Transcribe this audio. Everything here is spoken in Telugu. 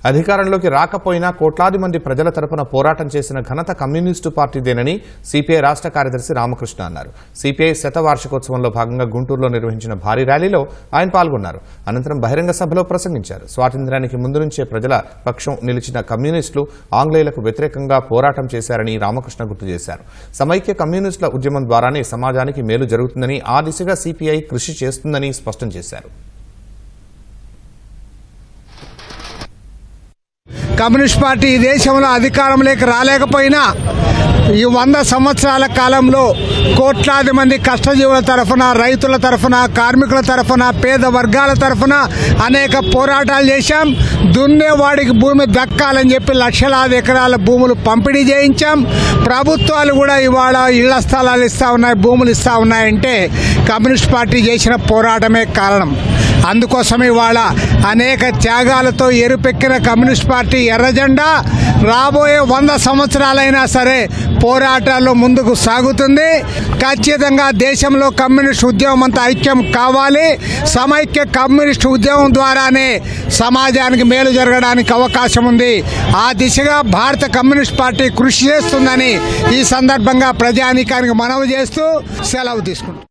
అధికారంలోకి రాకపోయినా కోట్లాది మంది ప్రజల తరపున పోరాటం చేసిన ఘనత కమ్యూనిస్టు పార్టీదేనని సిపిఐ రాష్ట్ర కార్యదర్శి రామకృష్ణ అన్నారు. సిపిఐ శతవార్షికోత్సవంలో భాగంగా గుంటూరులో నిర్వహించిన భారీ ర్యాలీలో ఆయన పాల్గొన్నారు. అనంతరం బహిరంగ సభలో ప్రసంగించారు. స్వాతంత్ర్యానికి ముందు నుంచే ప్రజల పక్షం నిలిచిన కమ్యూనిస్టులు ఆంగ్లేయులకు వ్యతిరేకంగా పోరాటం చేశారని రామకృష్ణ గుర్తు చేశారు. సమైక్య కమ్యూనిస్టుల ఉద్యమం ద్వారానే సమాజానికి మేలు జరుగుతుందని, ఆ దిశగా సిపిఐ కృషి చేస్తుందని స్పష్టం చేశారు. కమ్యూనిస్ట్ పార్టీ ఈ దేశంలో అధికారంలోకి రాలేకపోయినా ఈ 100 సంవత్సరాల కాలంలో కోట్లాది మంది కష్టజీవుల తరఫున, రైతుల తరఫున, కార్మికుల తరఫున, పేద వర్గాల తరఫున అనేక పోరాటాలు చేశాం. దున్నేవాడికి భూమి దక్కాలని చెప్పి లక్షలాది ఎకరాల భూములు పంపిణీ చేయించాం. ప్రభుత్వాలు కూడా ఇవాళ ఇళ్ల స్థలాలు ఇస్తూ ఉన్నాయి, భూములు ఇస్తూ ఉన్నాయంటే కమ్యూనిస్ట్ పార్టీ చేసిన పోరాటమే కారణం. అందుకోసం ఇవాళ అనేక త్యాగాలతో ఎరుపెక్కిన కమ్యూనిస్ట్ పార్టీ ఎర్రజెండా రాబోయే 100 సంవత్సరాలైనా సరే పోరాటాల్లో ముందుకు సాగుతుంది. ఖచ్చితంగా దేశంలో కమ్యూనిస్ట్ ఉద్యమం అంతా ఐక్యం కావాలి. సమైక్య కమ్యూనిస్ట్ ఉద్యమం ద్వారానే సమాజానికి మేలు జరగడానికి అవకాశం ఉంది. ఆ దిశగా భారత కమ్యూనిస్ట్ పార్టీ కృషి చేస్తుందని ఈ సందర్భంగా ప్రజానీకానికి మనవి చేస్తూ సెలవు తీసుకుంటాం.